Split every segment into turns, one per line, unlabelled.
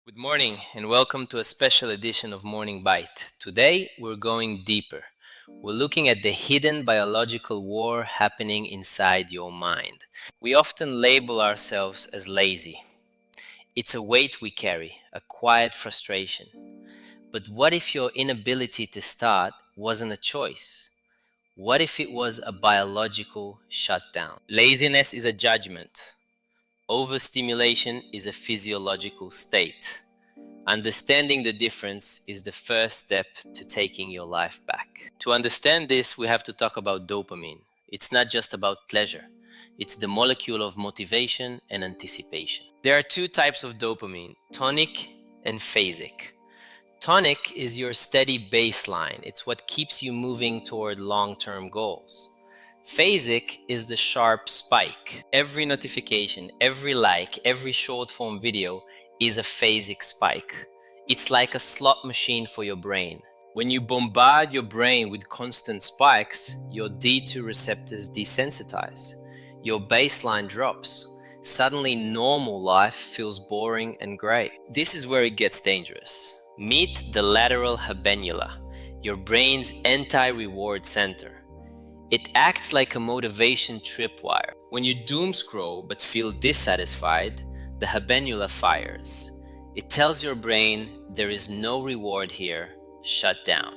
Good morning and welcome to a special edition of Morning Byte. Today we're going deeper. We're looking at the hidden biological war happening inside your mind. We often label ourselves as lazy. It's a weight we carry, a quiet frustration. But what if your inability to start wasn't a choice? What if it was a biological shutdown? Laziness is a judgment. Overstimulation is a physiological state. Understanding the difference is the first step to taking your life back. To understand this, we have to talk about dopamine. It's not just about pleasure. It's the molecule of motivation and anticipation. There are two types of dopamine, tonic and phasic. Tonic is your steady baseline. It's what keeps you moving toward long-term goals. Phasic is the sharp spike. Every notification, every like, every short form video is a phasic spike. It's like a slot machine for your brain. When you bombard your brain with constant spikes, your D2 receptors desensitize. Your baseline drops. Suddenly normal life feels boring and gray. This is where it gets dangerous. Meet the lateral habenula, your brain's anti-reward center. It acts like a motivation tripwire. When you doom scroll but feel dissatisfied, the habenula fires. It tells your brain there is no reward here, shut down.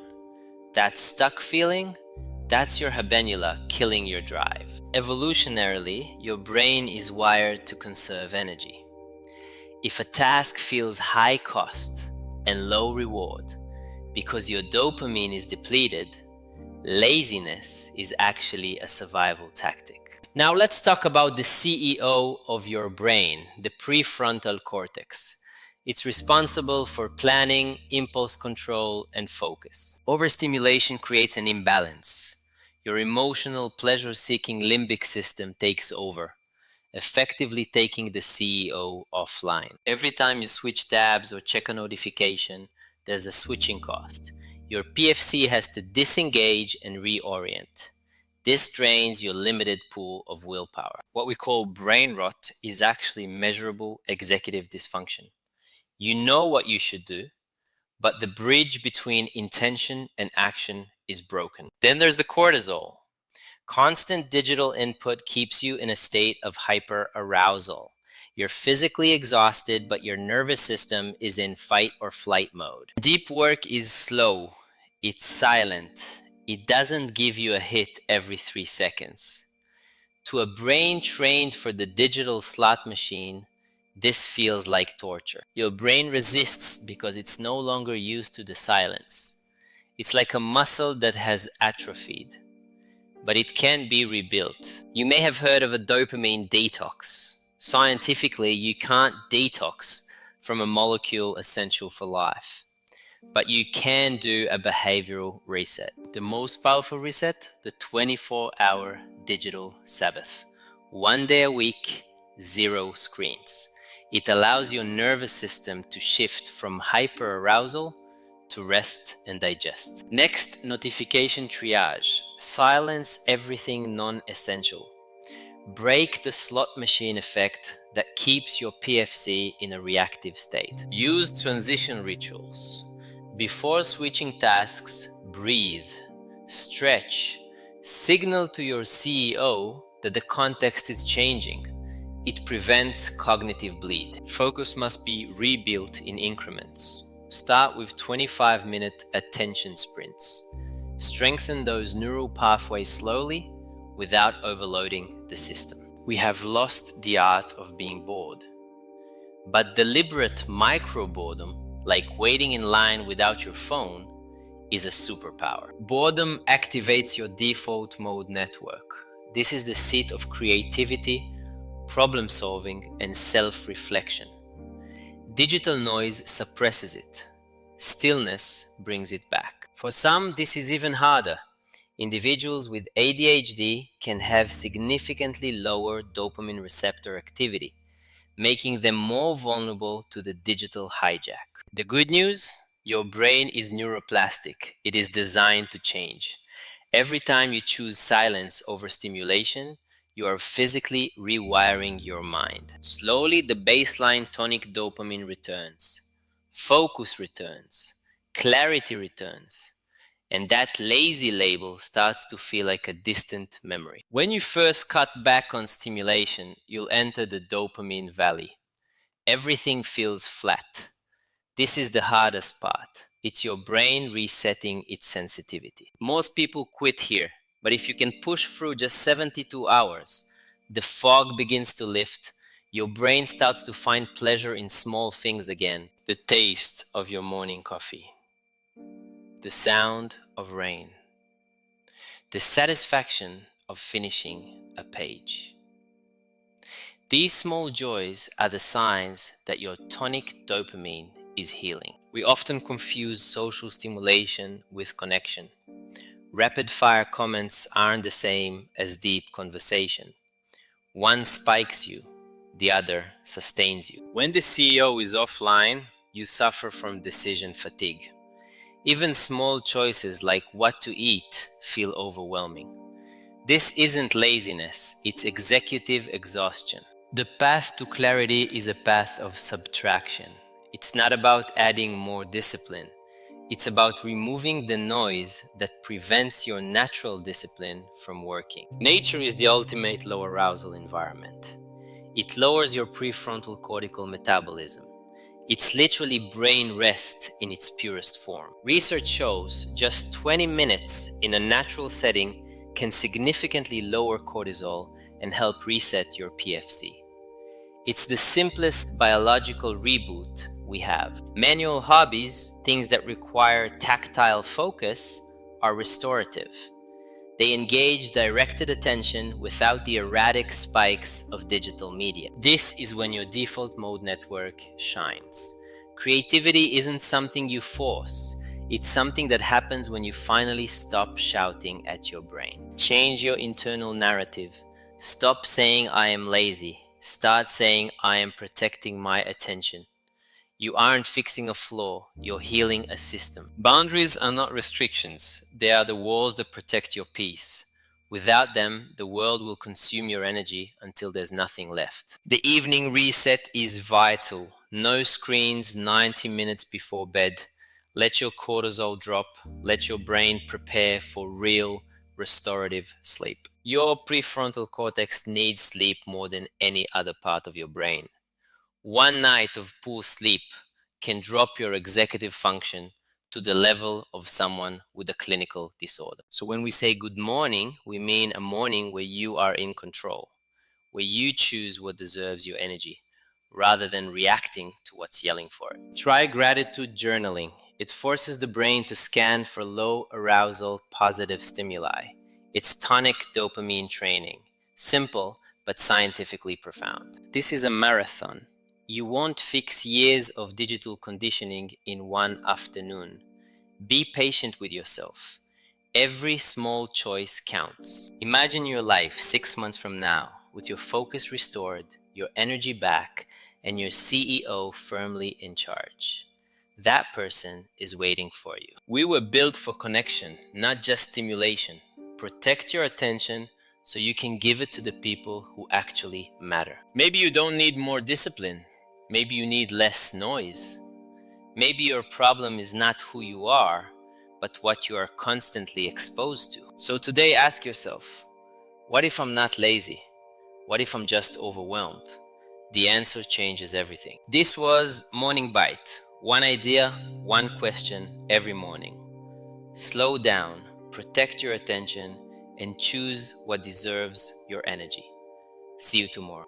That stuck feeling, that's your habenula killing your drive. Evolutionarily, your brain is wired to conserve energy. If a task feels high cost and low reward because your dopamine is depleted, laziness is actually a survival tactic. Now let's talk about the CEO of your brain, the prefrontal cortex. It's responsible for planning, impulse control, and focus. Overstimulation creates an imbalance. Your emotional, pleasure-seeking limbic system takes over, effectively taking the CEO offline. Every time you switch tabs or check a notification, there's a switching cost. Your PFC has to disengage and reorient. This drains your limited pool of willpower. What we call brain rot is actually measurable executive dysfunction. You know what you should do, but the bridge between intention and action is broken. Then there's the cortisol. Constant digital input keeps you in a state of hyperarousal. You're physically exhausted, but your nervous system is in fight or flight mode. Deep work is slow. It's silent. It doesn't give you a hit every 3 seconds. To a brain trained for the digital slot machine, this feels like torture. Your brain resists because it's no longer used to the silence. It's like a muscle that has atrophied, but it can be rebuilt. You may have heard of a dopamine detox. Scientifically, you can't detox from a molecule essential for life, but you can do a behavioral reset. The most powerful reset, the 24-hour digital Sabbath. 1 day a week, 0 screens. It allows your nervous system to shift from hyperarousal to rest and digest. Next, notification triage. Silence everything non-essential. Break the slot machine effect that keeps your PFC in a reactive state. Use transition rituals. Before switching tasks, breathe, stretch, signal to your CEO that the context is changing. It prevents cognitive bleed. Focus must be rebuilt in increments. Start with 25-minute attention sprints. Strengthen those neural pathways slowly without overloading the system. We have lost the art of being bored. But deliberate micro-boredom, like waiting in line without your phone, is a superpower. Boredom activates your default mode network. This is the seat of creativity, problem solving, and self-reflection. Digital noise suppresses it. Stillness brings it back. For some, this is even harder. Individuals with ADHD can have significantly lower dopamine receptor activity, making them more vulnerable to the digital hijack. The good news? Your brain is neuroplastic. It is designed to change. Every time you choose silence over stimulation, you are physically rewiring your mind. Slowly, the baseline tonic dopamine returns. focus returns, clarity returns, and that lazy label starts to feel like a distant memory. When you first cut back on stimulation, you'll enter the dopamine valley. Everything feels flat. This is the hardest part. It's your brain resetting its sensitivity. Most people quit here, but if you can push through just 72 hours, the fog begins to lift. Your brain starts to find pleasure in small things again. The taste of your morning coffee, the sound of rain, the satisfaction of finishing a page. These small joys are the signs that your tonic dopamine is healing. We often confuse social stimulation with connection. Rapid fire comments aren't the same as deep conversation. One spikes you, the other sustains you. When the CEO is offline, you suffer from decision fatigue. Even small choices like what to eat feel overwhelming. This isn't laziness, it's executive exhaustion. The path to clarity is a path of subtraction. It's not about adding more discipline. It's about removing the noise that prevents your natural discipline from working. Nature is the ultimate low arousal environment. It lowers your prefrontal cortical metabolism. It's literally brain rest in its purest form. Research shows just 20 minutes in a natural setting can significantly lower cortisol and help reset your PFC. It's the simplest biological reboot we have. Manual hobbies, things that require tactile focus, are restorative. They engage directed attention without the erratic spikes of digital media. This is when your default mode network shines. Creativity isn't something you force. It's something that happens when you finally stop shouting at your brain. Change your internal narrative. Stop saying I am lazy. Start saying I am protecting my attention. You aren't fixing a flaw, you're healing a system. Boundaries are not restrictions, they are the walls that protect your peace. Without them, the world will consume your energy until there's nothing left. The evening reset is vital. No screens 90 minutes before bed. Let your cortisol drop. Let your brain prepare for real restorative sleep. Your prefrontal cortex needs sleep more than any other part of your brain. One night of poor sleep can drop your executive function to the level of someone with a clinical disorder. So when we say good morning, we mean a morning where you are in control, where you choose what deserves your energy, rather than reacting to what's yelling for it. Try gratitude journaling. It forces the brain to scan for low arousal positive stimuli. It's tonic dopamine training. Simple, but scientifically profound. This is a marathon. You won't fix years of digital conditioning in one afternoon. Be patient with yourself. Every small choice counts. Imagine your life 6 months from now with your focus restored, your energy back, and your CEO firmly in charge. That person is waiting for you. We were built for connection, not just stimulation. Protect your attention so you can give it to the people who actually matter. Maybe you don't need more discipline. Maybe you need less noise. Maybe your problem is not who you are, but what you are constantly exposed to. So today ask yourself, what if I'm not lazy? What if I'm just overwhelmed? The answer changes everything. This was Morning Byte. One idea, one question every morning. Slow down, protect your attention, and choose what deserves your energy. See you tomorrow.